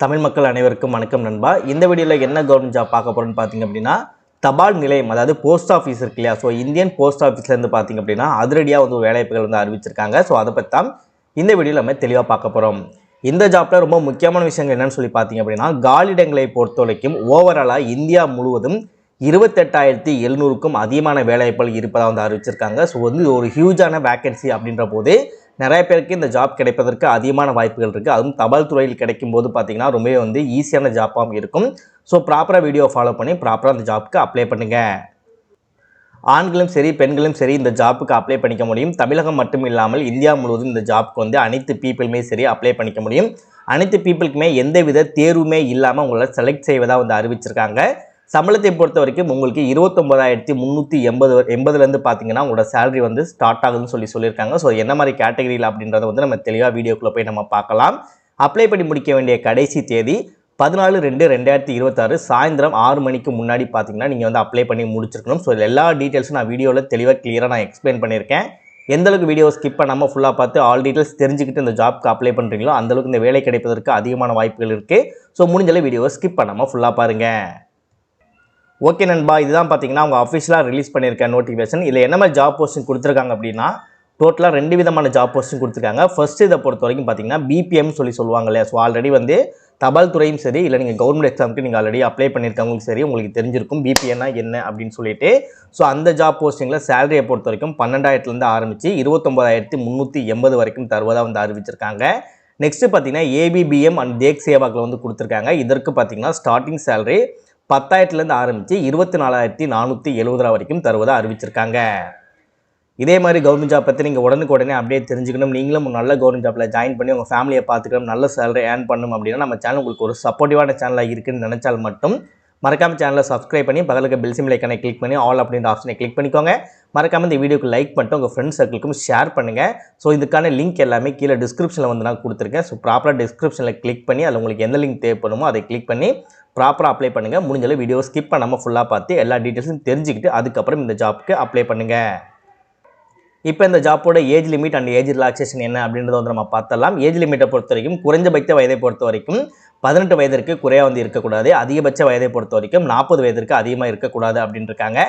தமிழ் மக்கள் அனைவருக்கும் வணக்கம் நண்பா. இந்த வீடியோவில் என்ன கவர்மெண்ட் ஜாப் பார்க்க போகிறோன்னு பார்த்தீங்க அப்படின்னா, தபால் நிலையம், அதாவது போஸ்ட் ஆஃபீஸ் இருக்கு இல்லையா. ஸோ இந்தியன் போஸ்ட் ஆஃபீஸ்லேருந்து பார்த்தீங்க அப்படின்னா அதிரடியாக வேலைவாய்ப்புகள் அறிவிச்சிருக்காங்க. ஸோ அதை பற்றி தான் இந்த வீடியோவில் நம்ம தெளிவாக பார்க்க போகிறோம். இந்த ஜாப்பில் ரொம்ப முக்கியமான விஷயங்கள் என்னன்னு சொல்லி பார்த்தீங்க அப்படின்னா, காலியிடங்களை பொறுத்த வரைக்கும் ஓவராலாக இந்தியா முழுவதும் 28,700க்கும் அதிகமான வேலைவாய்ப்புகள் இருப்பதாக அறிவிச்சிருக்காங்க. ஸோ ஒரு ஹியூஜான வேக்கன்சி அப்படின்ற போது நிறைய பேருக்கு இந்த ஜாப் கிடைப்பதற்கு அதிகமான வாய்ப்புகள் இருக்குது. அதுவும் தபால் துறையில் கிடைக்கும் போது பார்த்தீங்கன்னா ரொம்பவே ஈஸியான ஜாப்பாகவும் இருக்கும். ஸோ ப்ராப்பராக வீடியோ ஃபாலோ பண்ணி ப்ராப்பராக அந்த ஜாப்புக்கு அப்ளை பண்ணுங்கள். ஆண்களும் சரி பெண்களும் சரி இந்த ஜாப்புக்கு அப்ளை பண்ணிக்க முடியும். தமிழகம் மட்டும் இல்லாமல் இந்தியா முழுவதும் இந்த ஜாப்புக்கு அனைத்து பீப்புளுமே சரி அப்ளை பண்ணிக்க முடியும். அனைத்து பீப்புளுக்குமே எந்தவித தேர்வுமே இல்லாமல் உங்களை செலக்ட் செய்வதாக அறிவிச்சிருக்காங்க. சம்பளத்தை பொறுத்த வரைக்கும் உங்களுக்கு 29,380 பார்த்தீங்கன்னா உங்களோட சேலரி ஸ்டார்ட் ஆகுதுன்னு சொல்லியிருக்காங்க. ஸோ என்ன மாதிரி கேட்டகரியில் அப்படின்றத நம்ம தெளிவாக வீடியோக்குள்ளே போய் நம்ம பார்க்கலாம். அப்ளை பண்ணி முடிக்க வேண்டிய கடைசி தேதி 14/2/2026 சாயந்தரம் 6 மணிக்கு முன்னாடி பார்த்தீங்கன்னா நீங்கள் அப்ளை பண்ணி முடிச்சிருக்கணும். ஸோ எல்லா டீட்டெயில்ஸும் நான் வீடியோவில் கிளியராக நான் எக்ஸ்பிளைன் பண்ணியிருக்கேன். எந்தளவுக்கு வீடியோ ஸ்கிப் பண்ணாமல் ஃபுல்லாக பார்த்து ஆல் டீட்டெயில்ஸ் தெரிஞ்சுக்கிட்டு இந்த ஜாப்க்கு அப்ளை பண்ணுறீங்களோ அந்தளவுக்கு இந்த வேலை கிடைப்பதற்கு அதிகமான வாய்ப்புகள் இருக்குது. ஸோ முடிஞ்சளவு வீடியோவை ஸ்கிப் பண்ணாமல் ஃபுல்லாக பாருங்கள். ஓகே நண்பா, இதுதான் பார்த்தீங்கன்னா அவங்க அஃபிஷியலாக ரிலீஸ் பண்ணியிருக்க நோட்டிஃபிகேஷன். இதில் என்ன மாதிரி ஜாப் போஸ்டிங் கொடுத்துருக்காங்க அப்படின்னா, டோட்டலாக 2 விதமான ஜாப் போஸ்டிங் கொடுத்துருக்காங்க. ஃபர்ஸ்ட் இதை பொறுத்த வரைக்கும் பார்த்தீங்கன்னா பிபிஎம் சொல்லுவாங்க இல்லையா. ஸோ ஆல்ரெடி தபால் துறையும் சரி, இல்லை நீங்கள் கவர்மெண்ட் எக்ஸாமுக்கு நீங்கள் ஆல்ரெடி அப்ளை பண்ணியிருக்கவங்களுக்கு சரி உங்களுக்கு தெரிஞ்சிருக்கும் பிபிஎன்னா என்ன அப்படின்னு சொல்லிட்டு. ஸோ அந்த ஜாப் போஸ்டிங்கில் சேலரியை பொறுத்த வரைக்கும் 12,000லேருந்து ஆரம்பித்து 29,380 வரைக்கும் தருவதாக அறிவிச்சிருக்காங்க. நெக்ஸ்ட் பார்த்தீங்கன்னா ஏபிபிஎம் அண்ட் தேக் சேவாக்கில் கொடுத்துருக்காங்க. இதற்கு பார்த்தீங்கன்னா ஸ்டார்டிங் சேலரி 10,000லேருந்து ஆரம்பித்து 24,470 வரைக்கும் தருவதாக அறிவிச்சிருக்காங்க. இதே மாதிரி கவர்மெண்ட் ஜாப் பற்றி நீங்கள் உடனே அப்படியே தெரிஞ்சுக்கணும், நீங்களும் நல்ல கவர்மெண்ட் ஜாப்பில் ஜாயின் பண்ணி உங்கள் ஃபேமிலியை பார்த்துக்கணும், நல்ல சேலரி ஏர்ன் பண்ணணும் அப்படின்னா நம்ம சேனல் உங்களுக்கு ஒரு சப்போர்ட்டிவான சேனலாக இருக்குன்னு நினச்சால் மட்டும் மறக்காமல் சேனலை சப்ஸ்கிரைப் பண்ணி பக்கத்துக்கு பெல் சிம்பிள் ஐக்கானை கிளிக் பண்ணி ஆல் அப்படின்ற ஆப்ஷனை கிளிக் பண்ணிக்கோங்க. மறக்காமல் இந்த வீடியோக்கு லைக் பண்ணிட்டு உங்கள் ஃப்ரெண்ட்ஸ் சர்க்கிளுக்கும் ஷேர் பண்ணுங்கள். ஸோ இதுக்கான லிங்க் எல்லாமே கீழே டிஸ்கிரிப்ஷனில் நான் கொடுத்துருக்கேன். ஸோ ப்ராப்பராக டிஸ்கிரிப்ஷனில் கிளிக் பண்ணி அதில் உங்களுக்கு எந்த லிங்க் தேவைப்படுமோ அதை கிளிக் பண்ணி ப்ராப்பராக அப்ளை பண்ணுங்கள். முடிஞ்சளவு வீடியோ ஸ்கிப் பண்ணாமல் ஃபுல்லாக பார்த்து எல்லா டீட்டெயில்ஸும் தெரிஞ்சுக்கிட்டு அதுக்கப்புறம் இந்த ஜாப்புக்கு அப்ளை பண்ணுங்கள். இப்போ இந்த ஜாப்போட age limit and age relaxation என்ன அப்படின்றத நம்ம பார்த்தலாம். ஏஜ் லிமிட்டை பொறுத்த வரைக்கும் குறைஞ்சபட்ச வயதை பொறுத்த வரைக்கும் 18 வயதிற்கு குறையாக இருக்கக்கூடாது. அதிகபட்ச வயதை பொறுத்த வரைக்கும் 40 வயதிற்கு அதிகமாக இருக்கக்கூடாது அப்படின்னு இருக்காங்க.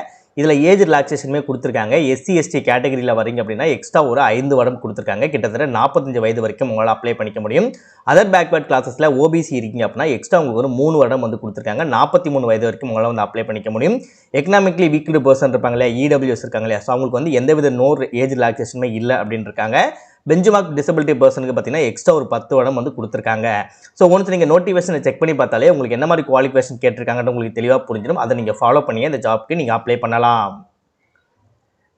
இதில் ஏஜ் ரிலாக்ஸேஷனுமே கொடுத்துருக்காங்க. எஸ்சி எஸ்டி கேட்டகரியில் வரீங்க அப்படின்னா எக்ஸ்ட்ரா ஒரு 5 வருடம் கொடுத்துருக்காங்க. கிட்டத்தட்ட 45 வயது வரைக்கும் உங்களால் அப்ளை பண்ணிக்க முடியும். அதர் பேக்வர்ட் கிளாஸஸில் ஓபிசி இருக்கீங்க அப்படின்னா எக்ஸ்ட்ரா உங்களுக்கு ஒரு 3 வருடம் கொடுத்துருக்காங்க. 43 வயது வரைக்கும் உங்களால் அப்ளை பண்ணிக்க முடியும். எக்கனாமிக்லி வீக்டு பர்சன் இருப்பாங்க இல்லையா, இடபிள்யூஎஸ் இருக்காங்க இல்லையா, ஸோ அவங்களுக்கு எந்தவித ஏஜ் ரிலாக்ஸேஷனுமே இல்லை அப்படின்னு இருக்காங்க. பெஞ்ச்மார்க் டிசபிலிட்டி பர்சனுக்கு பார்த்தீங்கன்னா எக்ஸ்ட்ரா ஒரு 10 வருடம் கொடுத்துருக்காங்க. ஸோ ஒன்ஸ் நீங்கள் நோட்டிஃபிகேஷனை செக் பண்ணி பார்த்தாலே உங்களுக்கு என்ன மாதிரி குவாலிஃபிகேஷன் கேட்டிருக்காங்கன்னு உங்களுக்கு தெளிவாக புரிஞ்சிடும். அதை நீங்கள் ஃபாலோ பண்ணி இந்த ஜாப்க்கு நீங்கள் அப்ளை பண்ணலாம்.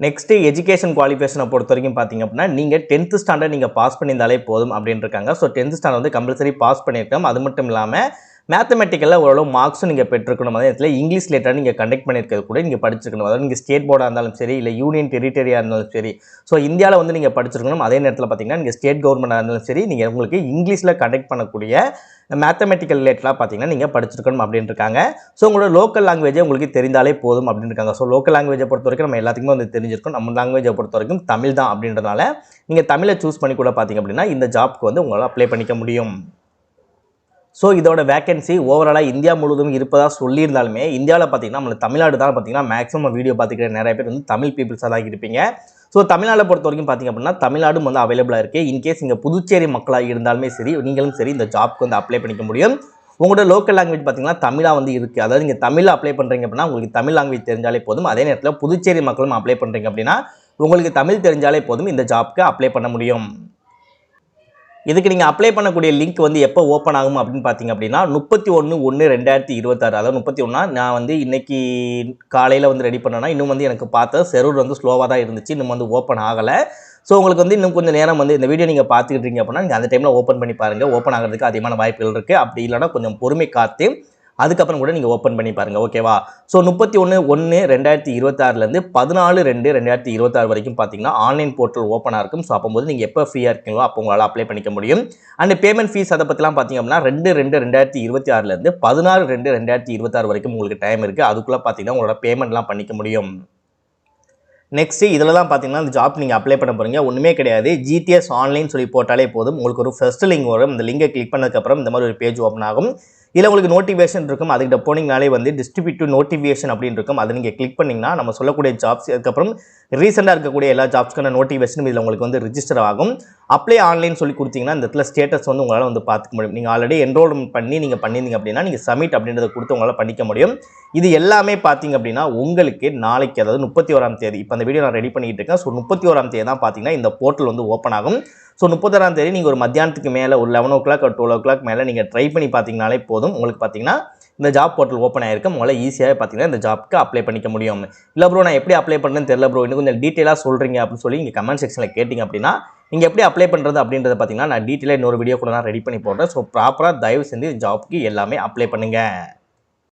நெக்ஸ்ட்டு எஜுகேஷன் குவாலிஃபிகேஷனை பொறுத்த வரைக்கும் பார்த்தீங்க அப்படின்னா நீங்கள் 10th ஸ்டாண்டர்ட் நீங்கள் பாஸ் பண்ணியிருந்தாலே போதும் அப்படின்னு இருக்காங்க. So 10th standard compulsory pass பண்ணியிருக்கோம். அது மட்டும் இல்லாமல் மேத்தமெட்டிக்கலில் ஓரளவு மார்க்ஸும் நீங்கள் பெற்றுக்கணும். அதே நேரத்தில் இங்கிலீஷ் ரிலேட்டடாக நீங்கள் கண்டக்ட் பண்ணியிருக்கிறது கூட நீங்கள் படிச்சிருக்கணும். அதாவது நீங்கள் ஸ்டேட் போர்டாக இருந்தாலும் சரி, இல்லை யூனியன் டெரிட்டரியாக இருந்தாலும் சரி, ஸோ இந்தியாவில் நீங்கள் படிச்சிருக்கணும். அதே நேரத்தில் பார்த்தீங்கன்னா நீங்கள் ஸ்டேட் கவர்மெண்ட்டாக இருந்தாலும் சரி, நீங்கள் உங்களுக்கு இங்கிலீஷில் கண்டக்ட் பண்ணக்கூடிய மேத்தமெட்டிக்கல் ரிலேட்டடாக பார்த்தீங்கன்னா நீங்கள் படிச்சிருக்கணும் அப்படின்னு இருக்காங்க. ஸோ உங்களோட லோக்கல் லாங்குவேஜை உங்களுக்கு தெரிந்தாலே போதும் அப்படின்னு இருக்காங்க. ஸோ லோக்கல் லாங்குவேஜை பொறுத்த வரைக்கும் நம்ம எல்லாத்துக்குமே தெரிஞ்சிருக்கும். நம்ம லாங்குவேஜை பொறுத்த வரைக்கும் தமிழ் தான் அப்படின்றதுனால நீங்கள் தமிழை சூஸ் பண்ணி கூட பார்த்தீங்க அப்படின்னா இந்த ஜாப்க்கு உங்களால் அப்ளை பண்ணிக்க முடியும். ஸோ இதோட வேகன்சி ஓவராலாக இந்தியா முழுவதும் இருப்பதாக சொல்லியிருந்தாலுமே இந்தியாவில் பார்த்தீங்கன்னா நம்ம தமிழ்நாடு தான் பார்த்தீங்கன்னா மேக்ஸிமம் வீடியோ பார்த்துக்கிற நிறைய பேர் தமிழ் பீப்புள்ஸாக தான் இருப்பீங்க. ஸோ தமிழ்நாட்டை பொறுத்த வரைக்கும் பார்த்திங்க அப்படின்னா தமிழ்நாடும் அவைலபிளாக இருக்குது. இன்கேஸ் இங்கே புதுச்சேரி மக்களாக இருந்தாலுமே சரி நீங்களும் சரி இந்த ஜாப்க்கு அப்ளை பண்ணிக்க முடியும். உங்களோட லோக்கல் லாங்குவேஜ் பார்த்தீங்கன்னா தமிழாக இருக்குது. அதாவது நீங்கள் தமிழில் அப்ளை பண்ணுறீங்க அப்படின்னா உங்களுக்கு தமிழ் லாங்குவேஜ் தெரிஞ்சாலே போதும். அதே நேரத்தில் புதுச்சேரி மக்களும் அப்ளை பண்ணுறீங்க அப்படின்னா உங்களுக்கு தமிழ் தெரிஞ்சாலே போதும் இந்த ஜாப்க்கு அப்ளை பண்ண முடியும். இதுக்கு நீங்கள் அப்ளை பண்ணக்கூடிய லிங்க் எப்போ ஓப்பன் ஆகும் அப்படின்னு பார்த்தீங்க அப்படின்னா 31/1/2026. அதாவது 31 நான் இன்னைக்கு காலையில் ரெடி பண்ணேன்னா இன்னும் எனக்கு பார்த்த சர்வர் ஸ்லோவாக தான் இருந்துச்சு. இன்னும் ஓப்பன் ஆகலை. ஸோ உங்களுக்கு இன்னும் கொஞ்சம் நேரம் இந்த வீடியோ நீங்கள் பார்த்துக்கிட்டீங்க அப்படின்னா நீங்கள் அந்த டைமில் ஓப்பன் பண்ணி பாருங்கள். ஓப்பன் ஆகிறதுக்கு அதிகமான வாய்ப்புகள் இருக்குது. அப்படி இல்லைனா கொஞ்சம் பொறுமை காத்து அதுக்கப்புறம் கூட நீங்கள் ஓப்பன் பண்ணி பாருங்கள். ஓகேவா? ஸோ 31/1/2026 14/2/2026 வரைக்கும் பார்த்தீங்கன்னா ஆன்லைன் போர்ட்டல் ஓப்பனாக இருக்கும். ஸோ அப்போது நீங்கள் எப்போ ஃப்ரீயாக இருக்கீங்களோ அப்போ உங்களால் அப்ளை பண்ணிக்க முடியும். அண்ட் பேமெண்ட் ஃபீஸ் அதை பற்றிலாம் பார்த்தீங்க அப்படின்னா 2/2/2026 14/2/2026 வரைக்கும் உங்களுக்கு டைம் இருக்குது. அதுக்குள்ளே பார்த்தீங்கன்னா உங்களோட பேமெண்ட்லாம் பண்ணிக்க முடியும். நெக்ஸ்ட் இதில் தான் பார்த்தீங்கன்னா இந்த ஜாப் நீங்கள் அப்ளை பண்ண போகிறீங்க. ஒன்றுமே கிடையாது, GTS ஆன்லைன் சொல்லி போட்டாலே போதும். உங்களுக்கு ஒரு ஃபர்ஸ்ட் லிங்க் வரும். இந்த லிங்கை கிளிக் பண்ணதுக்கப்புறம் இந்த மாதிரி ஒரு பேஜ் ஓப்பன் ஆகும். இதில் உங்களுக்கு நோட்டிஃபிகேஷன் இருக்கும். அதுக்கிட்ட போனீங்கனாலே வந்து டிஸ்ட்ரிபியூட்டிவ் நோட்டிஃபிகேஷன் அப்படின்னு இருக்கும். அதை நீங்கள் கிளிக் பண்ணிங்கன்னா நம்ம சொல்லக்கூடிய ஜாப்ஸ், அதுக்கப்புறம் ரீசெண்டாக இருக்கக்கூடிய எல்லா ஜாப்ஸ்க்கான நோட்டிஃபிகேஷனும் இதில் உங்களுக்கு வந்து ரிஜிஸ்டர் ஆகும். அப்ளை ஆன்லைன் சொல்லி கொடுத்தீங்கன்னா இந்த இடத்துல ஸ்டேட்டஸ் வந்து உங்களால் வந்து பார்த்துக்க முடியும். நீங்கள் ஆல்ரெடி என்ரோல்மெண்ட் பண்ணி நீங்கள் பண்ணியிருந்தீங்க அப்படின்னா நீங்கள் சப்மிட் அப்படின்றத கொடுத்து உங்களால் பண்ணிக்க முடியும். இது எல்லாமே பார்த்தீங்க அப்படின்னா உங்களுக்கு நாளைக்கு, அதாவது 31ஆம் தேதி, இப்போ அந்த வீடியோ நான் ரெடி பண்ணிக்கிட்டு இருக்கேன். ஸோ 31ஆம் தேதி தான் பார்த்தீங்கன்னா இந்த போர்ட்டல் வந்து ஓப்பன் ஆகும். ஸோ 31ஆம் தேதி நீங்கள் ஒரு மத்தியானத்துக்கு மேலே ஒரு 11 o'clock or 12 o'clock மேலே நீங்கள் ட்ரை பண்ணி பார்த்தீங்கனாலே போதும். உங்களுக்கு பார்த்தீங்கன்னா இந்த ஜாப் போர்ட்டல் ஓப்பன் ஆகிருக்கு. உங்களால் ஈஸியாக பார்த்தீங்கன்னா இந்த ஜாப்க்கு அப்ளை பண்ணிக்க முடியும். இல்லை ப்ரோ நான் எப்படி அப்ளை பண்ணுறேன்னு தெரியல ப்ரோ, இன்னும் கொஞ்சம் டீட்டெயிலாக சொல்கிறீங்க அப்படின்னு சொல்லி நீங்கள் கமெண்ட் செக்ஷனில் கேட்டிங்க அப்படின்னா நீங்கள் எப்படி அப்ளை பண்ணுறது அப்படின்றத பார்த்தீங்கன்னா நான் டீட்டெயிலாக இன்னொரு வீடியோ கூட நான் ரெடி பண்ணி போடுறேன். ஸோ ப்ராப்பராக தயவு செஞ்சு ஜாப்க்கு எல்லாமே அப்ளை பண்ணுங்கள்.